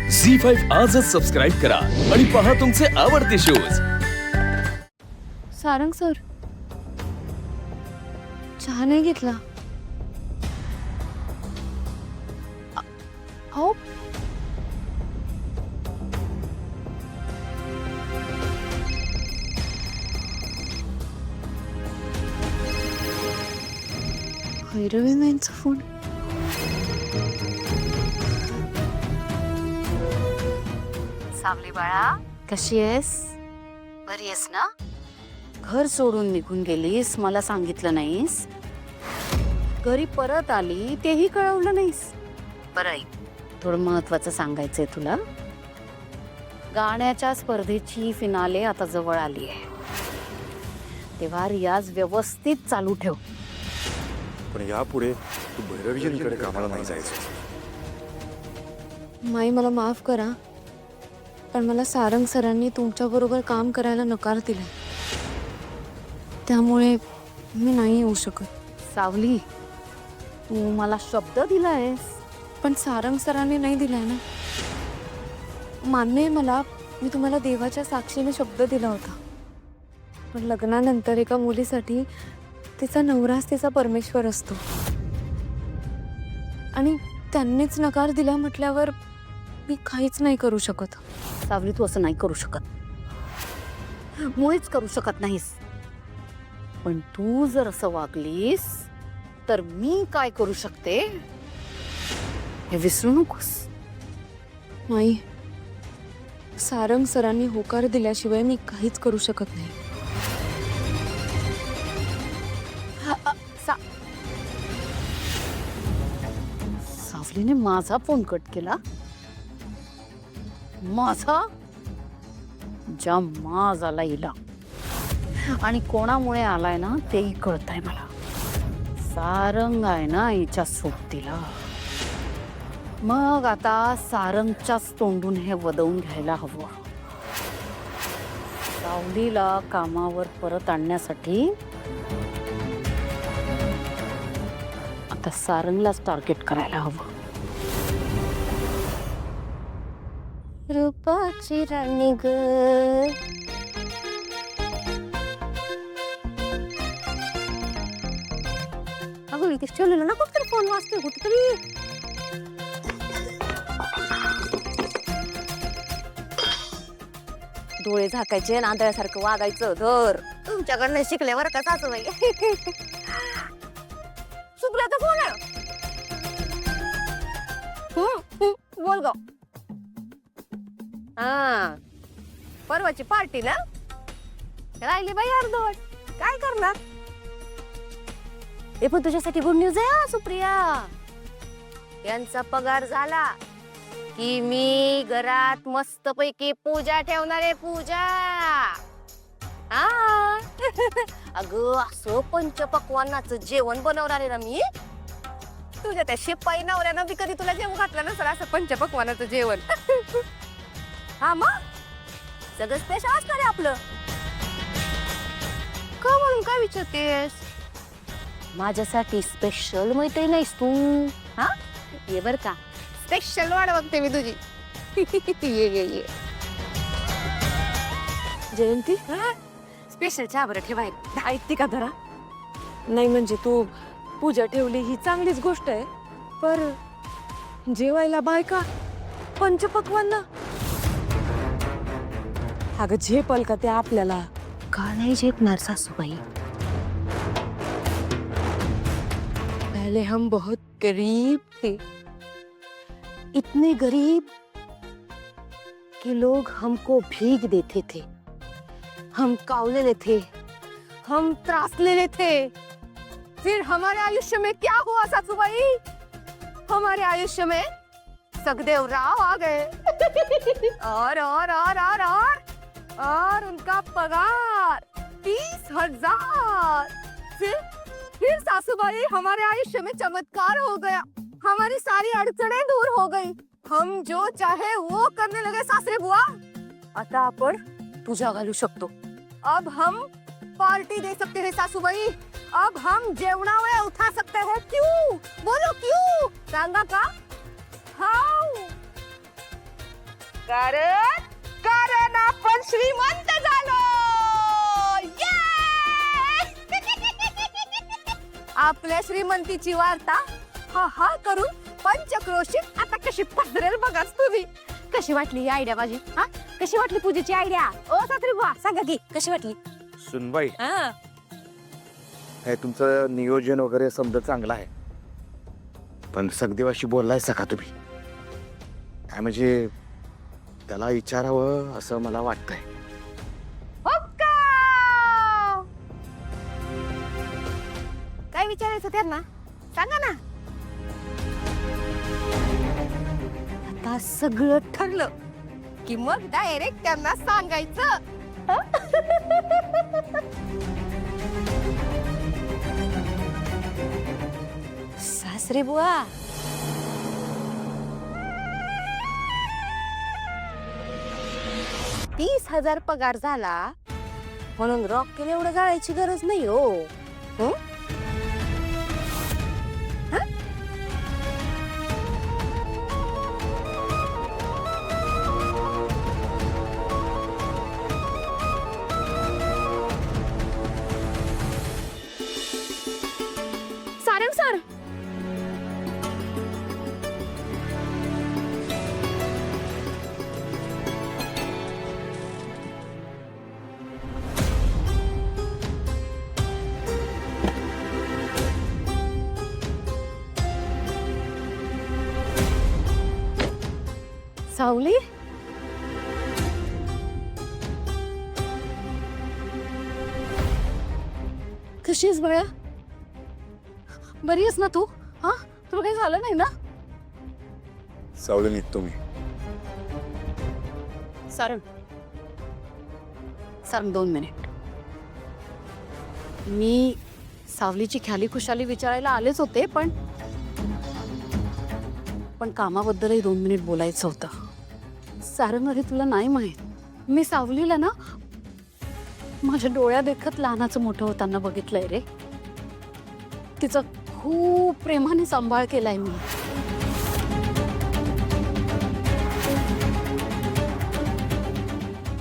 झी5 आजच सबस्क्राईब करा आणि पहा तुमचे आवडते शोज. सारंग सर, चहा नाही घेतला. हो, भैरवी मॅनचा फोन. सावली बाळा, कशी आहेस? बरी आहेस ना? घर सोडून निघून गेलीस, मला सांगितलं नाहीस. घरी परत आली तेही कळवलं नाहीस. बरं ऐक, थोडं महत्वाचं सांगायचंय तुला. गाण्याच्या स्पर्धेची फिनाले आता जवळ आली आहे, तेव्हा रियाज व्यवस्थित चालू ठेव. पण यापुढे तू भैरवीजींकडे कामाला नाही जायचं. माई, मला माफ करा, पण मला सारंग सरांनी तुमच्या बरोबर काम करायला नकार दिला, त्यामुळे मी नाही येऊ शकत. सावली, तू मला शब्द दिलायस. पण सारंग सरांनी नाही दिलाय ना. मान्य आहे मला, मी तुम्हाला देवाच्या साक्षीने शब्द दिला होता, पण लग्नानंतर एका मुलीसाठी तिचा नवराच तिचा परमेश्वर असतो, आणि त्यांनीच नकार दिला म्हटल्यावर मी काहीच नाही करू शकत. सावली, तू असं नाही करू शकत, मुळीच करू शकत नाहीस. पण तू जर असं वागलीस तर मी काय करू शकते हे विसरू नकोस. माई, सारंग सरांनी होकार दिल्याशिवाय मी काहीच करू शकत नाही. सावलीने माझा फोन कट केला. माझा ज्या माज आला हिला, आणि कोणामुळे आलाय ना तेही कळतंय मला. सारंग आहे ना हिच्या सोबतीला. मग आता सारंगच्याच तोंडून हे वदवून घ्यायला हवं. सावलीला कामावर परत आणण्यासाठी आता सारंगलाच टार्गेट करायला हवं. रूपाची राणी ग, अगं इथे ठेवलेलं ना कुठतरी फोन वाजतोय कुठतरी. डोळे झाकायचे, नांदळ्यासारखं वागायचं. धर, तुमच्याकडनं शिकल्यावर का सासूबाई. सुप्रियाचा फोन आहे. बोल ग. हा, परवाची पार्टी ना राहिली बाई अर्धवट. काय करणार? हे पण तुझ्यासाठी गुड न्यूज आहे हा सुप्रिया. यांचा पगार झाला की मी घरात मस्तपैकी पूजा ठेवणार आहे. पूजा. हा. अगं असं पंचपक्वान्नाचं जेवण बनवणार आहे ना मी. तुझ्या त्या शिपाई नवऱ्यानं मी कधी तुला जेवण घातलं नसेल असं पंचपक्वान्नाचं जेवण. हा, मग सगळं स्पेशल असणार आहे आपलं. का म्हणून काय विचारतेस? माझ्यासाठी स्पेशल मैत्रीण नाहीस तू. हा, ये बर का, स्पेशल वाट बघते मी तुझी. ये ये ये. जयंती, स्पेशल चहा बरं ठेवाय. ऐकते का जरा? नाही म्हणजे तू पूजा ठेवली ही चांगलीच गोष्ट आहे, पर जेवायला बायका पंचपक्वान्न. अगं झेपल का ते आपल्याला? का नाही झेपणार सासूबाई? पहले हम बहुत गरीब थे, इतने गरीब कि लोग हमको भीख देते थे. हम कावलेले थे, हम त्रासलेले थे. फिर हमारे आयुष्य में क्या हुआ सासूबाई? हमारे आयुष्य में सखदेव राव आ गए. और उनका पगार 30,000. फिर सासूबाई हमारे आयुष्य में चमत्कार हो गया. हमारी सारी अड़चने दूर हो गई. हम जो चाहे वो करने लगे सासरे बुआ. आता आपण पूजा घालू शकतो. अब हम पार्टी दे सकते हैं सासूबाई. अब हम जेवणावळे उठा सकते हैं. क्यों? बोलो क्यों? सांगा का? हाउ? कारण कारण आपण श्रीमंत झालो. आपल्या श्रीमंतीची वार्ता हा हा करून पंचक्रोशीत आता कशी पसरेल बघाच तुम्ही. कशी वाटली ही आयडिया माझी? हा, कशी वाटली पूजेची आयडिया? ओ सासरी बुवा सांगा की कशी वाटली? सुनबाई, हा, हे तुमचं नियोजन वगैरे समजा चांगलं आहे, पण सगदेवाशी बोललायसा का तुम्ही? काय म्हणजे त्याला विचारावं असं मला वाटतंय. हुक्का! काय विचारायचं त्यांना सांगा ना. आता सगळं ठरलं की मग डायरेक्ट त्यांना सांगायचं. सासरे बुवा, $30,000 पगार झाला म्हणून रॉकेल एवढं जाळायची गरज नाही हो. हं? हं? सारंग सर, सावली, कशीस बळ्या? बरी आहेस ना तू? हा, तुला काही झालं नाही ना? सावली निघतो मी. सारंग, सारंग 2 मिनिट. मी सावलीची ख्याली खुशाली विचारायला आलेच होते, पण कामाबद्दलही 2 मिनिट बोलायचं होतं. सारंग, अरे तुला नाही माहित, मी सावलीला ना माझ्या डोळ्या देखत लहानाचं मोठं होताना बघितलंय रे. तिचं खूप प्रेमाने सांभाळ केलाय मी.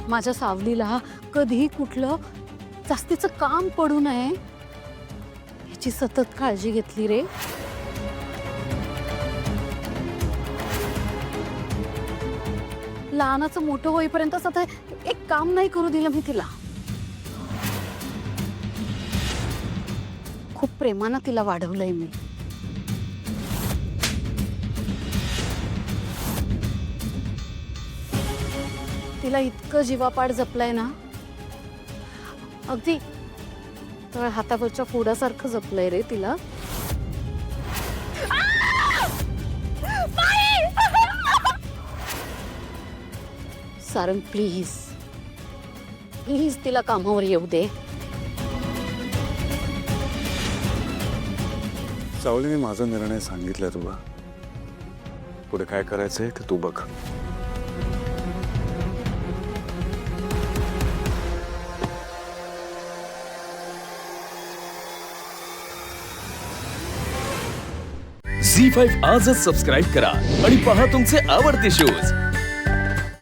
माझ्या सावलीला कधी कुठलं जास्तीचं काम पडू नये याची सतत काळजी घेतली रे. लहानाचं मोठं होईपर्यंत सतत एक काम नाही करू दिलं मी तिला. खूप प्रेमानं तिला वाढवलंय मी. तिला इतकं जीवापाड जपलंय ना, अगदी तळ हातावरच्या फोडासारखं जपलंय रे तिला. सारंग, प्लीज प्लीज तिला कामावर येऊ दे. सावली, मी माझा निर्णय सांगितलाय तुला. पुढे काय करायचंय ते तू बघ. झी5 आजच सबस्क्राईब करा आणि पहा तुमचे आवडते शोज